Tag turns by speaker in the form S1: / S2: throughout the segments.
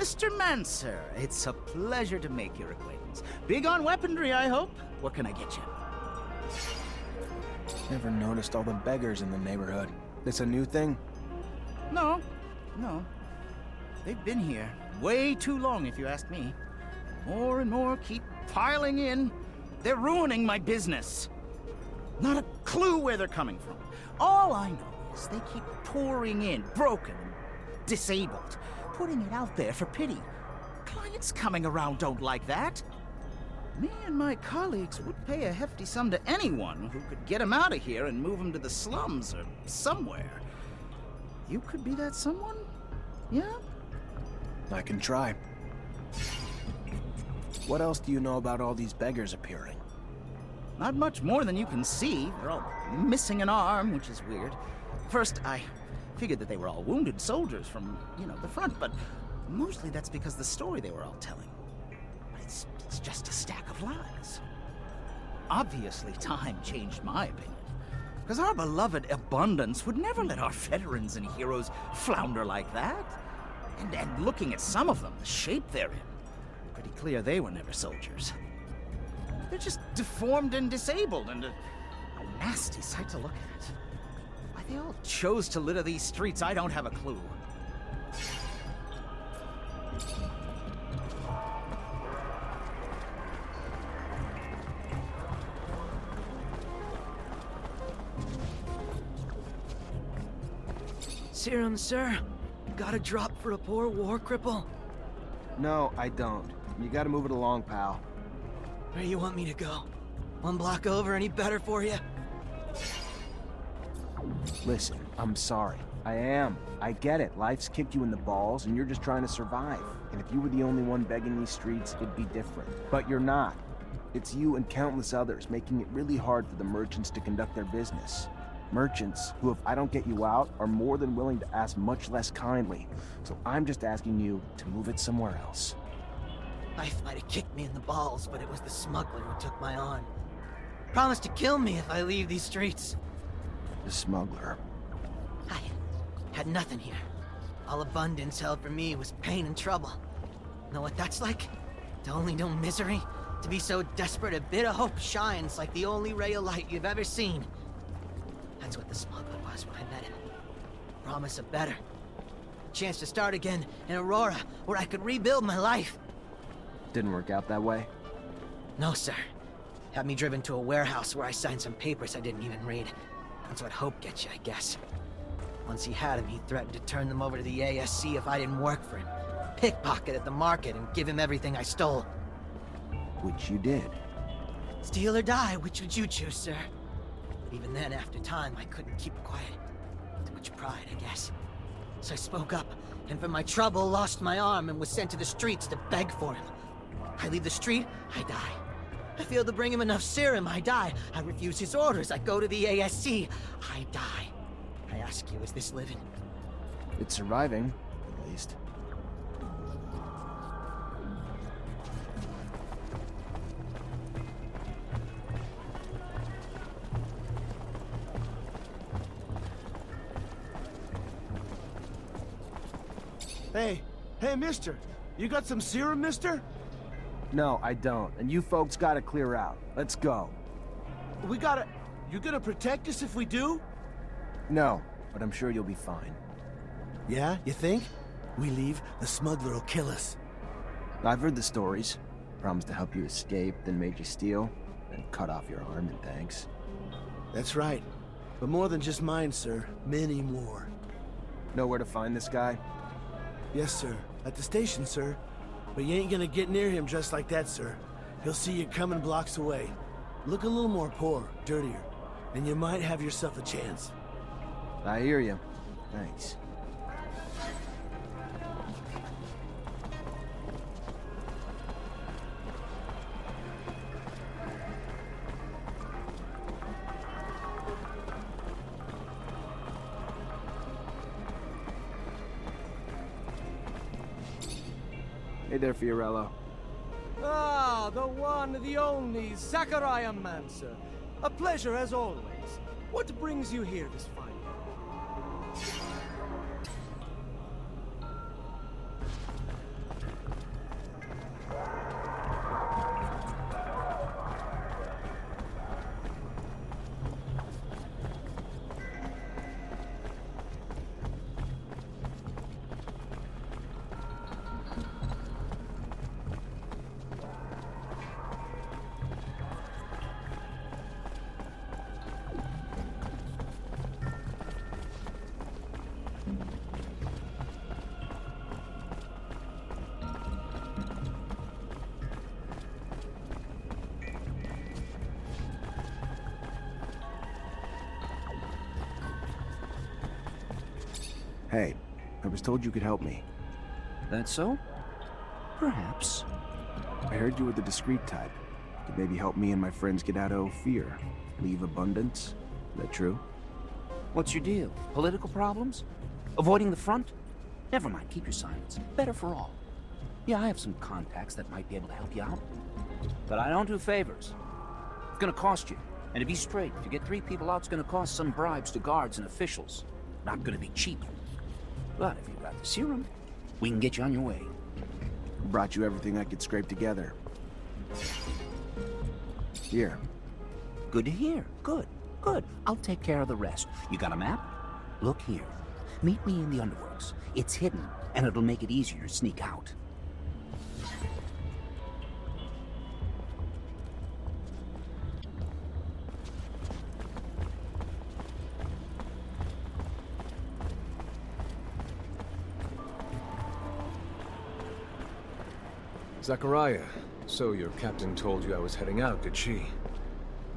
S1: Mr. Mancer, it's a pleasure to make your acquaintance. Big on weaponry, I hope. What can I get you?
S2: Never noticed all the beggars in the neighborhood. This a new thing?
S1: No. They've been here way too long, if you ask me. More and more keep piling in. They're ruining my business. Not a clue where they're coming from. All I know is they keep pouring in, broken and disabled, putting it out there for pity. Clients coming around don't like that. Me and my colleagues would pay a hefty sum to anyone who could get them out of here and move them to the slums or somewhere. You could be that someone? Yeah?
S2: I can try. What else do you know about all these beggars appearing?
S1: Not much more than you can see. They're all missing an arm, which is weird. First, I figured that they were all wounded soldiers from, the front, but mostly that's because the story they were all telling. It's just a stack of lies. Obviously, time changed my opinion. Because our beloved abundance would never let our veterans and heroes flounder like that. And looking at some of them, the shape they're in, pretty clear they were never soldiers. They're just deformed and disabled and a nasty sight to look at. Why they all chose to litter these streets, I don't have a clue.
S3: Serum, sir? Got a drop for a poor war cripple?
S2: No, I don't. You gotta move it along, pal.
S3: Where you want me to go? One block over, any better for you?
S2: Listen, I'm sorry. I am. I get it. Life's kicked you in the balls, and you're just trying to survive. And if you were the only one begging these streets, it'd be different. But you're not. It's you and countless others making it really hard for the merchants to conduct their business. Merchants who, if I don't get you out, are more than willing to ask much less kindly. So I'm just asking you to move it somewhere else.
S3: Life might have kicked me in the balls, but it was the smuggler who took my arm. Promised to kill me if I leave these streets.
S2: The smuggler.
S3: I had nothing here. All abundance held for me was pain and trouble. Know what that's like? To only know misery? To be so desperate a bit of hope shines like the only ray of light you've ever seen. That's what the smuggler was when I met him. Promise of better. A chance to start again in Aurora, where I could rebuild my life.
S2: Didn't work out that way?
S3: No, sir. Had me driven to a warehouse where I signed some papers I didn't even read. That's what hope gets you, I guess. Once he had him, he threatened to turn them over to the ASC if I didn't work for him. Pickpocket at the market and give him everything I stole.
S2: Which you did.
S3: Steal or die, which would you choose, sir? Even then, after time, I couldn't keep quiet. Too much pride, I guess. So I spoke up, and for my trouble, lost my arm and was sent to the streets to beg for him. I leave the street, I die. I fail to bring him enough serum, I die. I refuse his orders, I go to the ASC, I die. I ask you, is this living?
S2: It's surviving, at least.
S4: Hey, mister. You got some serum, mister?
S2: No, I don't. And you folks gotta clear out. Let's go.
S4: We gotta... You gonna protect us if we do?
S2: No, but I'm sure you'll be fine.
S4: Yeah, you think? We leave, the smuggler will kill us.
S2: I've heard the stories. Promised to help you escape, then made you steal, then cut off your arm in thanks.
S4: That's right. But more than just mine, sir. Many more.
S2: Know where to find this guy?
S4: Yes, sir. At the station, sir. But you ain't gonna get near him just like that, sir. He'll see you coming blocks away. Look a little more poor, dirtier, and you might have yourself a chance.
S2: I hear you. Thanks. Hey there, Fiorello.
S5: Ah, the one, the only, Technomancer. A pleasure as always. What brings you here this fine day?
S2: Hey, I was told you could help me.
S6: That so? Perhaps.
S2: I heard you were the discreet type. Could maybe help me and my friends get out of Ophir. Leave abundance. Is that true?
S6: What's your deal? Political problems? Avoiding the front? Never mind, keep your silence. Better for all. Yeah, I have some contacts that might be able to help you out. But I don't do favors. It's gonna cost you. And to be straight, to get 3 people out, it's gonna cost some bribes to guards and officials. Not gonna be cheap. But if you've got the serum, we can get you on your way.
S2: Brought you everything I could scrape together. Here.
S6: Good to hear. Good. Good. I'll take care of the rest. You got a map? Look here. Meet me in the underworks. It's hidden, and it'll make it easier to sneak out.
S5: Zachariah, so your captain told you I was heading out, did she?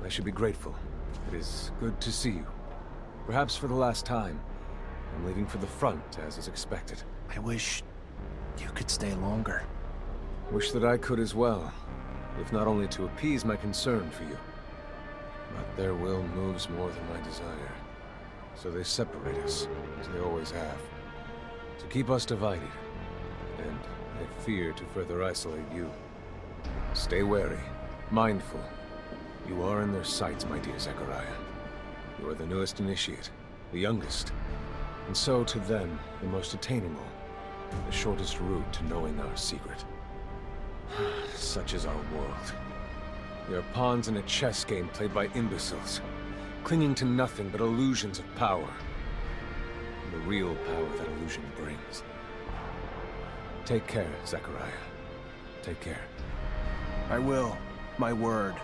S5: I should be grateful. It is good to see you. Perhaps for the last time. I'm leaving for the front, as is expected.
S2: I wish you could stay longer.
S5: Wish that I could as well, if not only to appease my concern for you. But their will moves more than my desire. So they separate us, as they always have. To keep us divided. And I fear to further isolate you. Stay wary, mindful. You are in their sights, my dear Zachariah. You are the newest initiate, the youngest. And so, to them, the most attainable. The shortest route to knowing our secret. Such is our world. We are pawns in a chess game played by imbeciles, clinging to nothing but illusions of power. And the real power that illusion brings. Take care, Zachariah. Take care.
S2: I will. My word.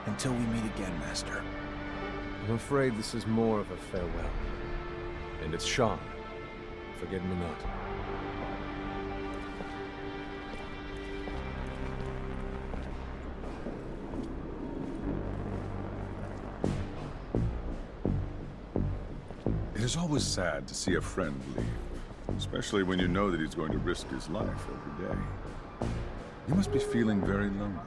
S2: Until we meet again, Master.
S5: I'm afraid this is more of a farewell. And it's Sean. Forget me not.
S7: It is always sad to see a friend leave, especially when you know that he's going to risk his life every day. You must be feeling very lonely.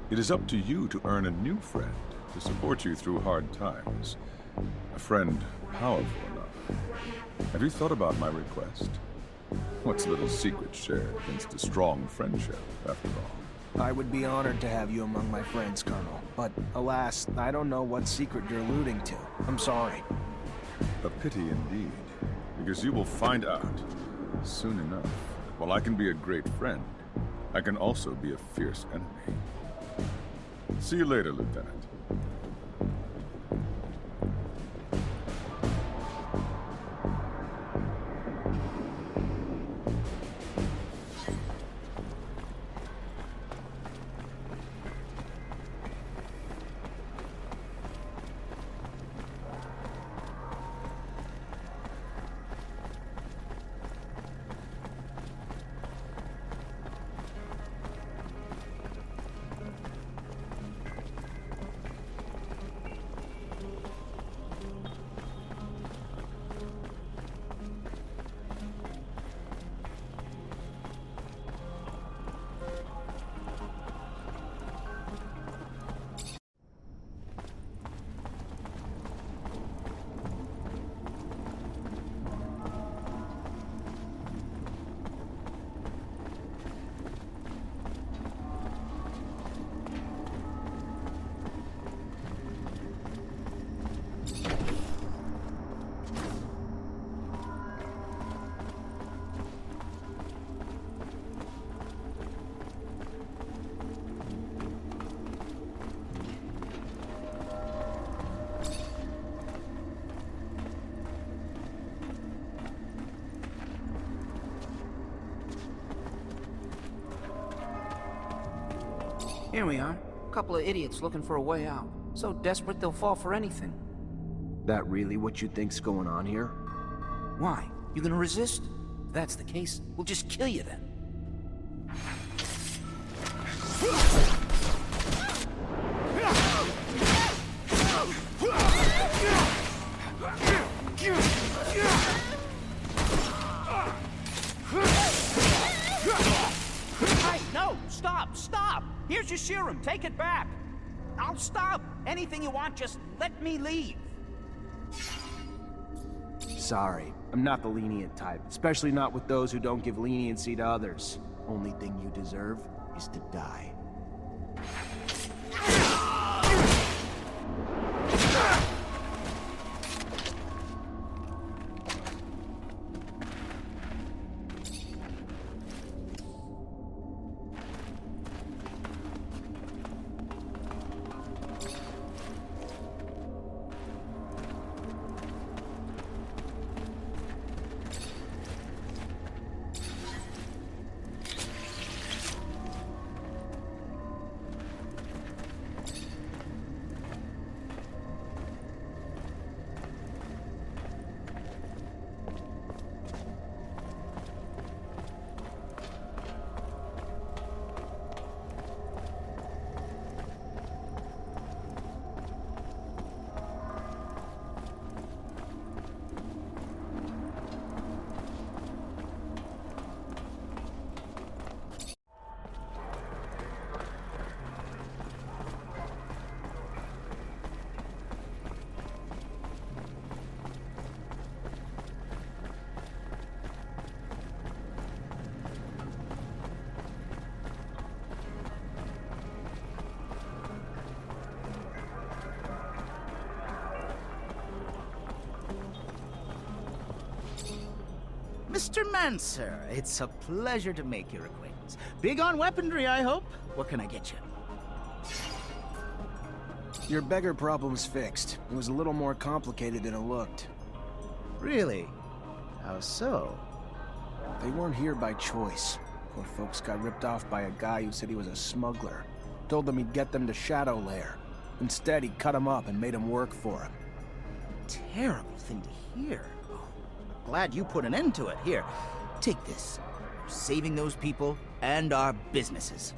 S7: It is up to you to earn a new friend to support you through hard times. A friend powerful enough. Have you thought about my request? What's little secret shared against a strong friendship, after all?
S2: I would be honored to have you among my friends, Colonel. But alas, I don't know what secret you're alluding to. I'm sorry.
S7: A pity indeed, because you will find out soon enough that while I can be a great friend, I can also be a fierce enemy. See you later, Lieutenant.
S6: Here we are. A couple of idiots looking for a way out. So desperate they'll fall for anything.
S2: That really what you think's going on here?
S6: Why? You gonna resist? If that's the case, we'll just kill you then. take it back. I'll stop. Anything you want, just let me leave.
S2: Sorry, I'm not the lenient type, especially not with those who don't give leniency to others. Only thing you deserve is to die.
S1: Mr. Mancer, it's a pleasure to make your acquaintance. Big on weaponry, I hope? What can I get you?
S2: Your beggar problem's fixed. It was a little more complicated than it looked.
S1: Really? How so?
S2: They weren't here by choice. Poor folks got ripped off by a guy who said he was a smuggler. Told them he'd get them to Shadow Lair. Instead, he cut them up and made them work for him.
S1: Terrible thing to hear. Oh, glad you put an end to it. Here, take this. Saving those people and our businesses.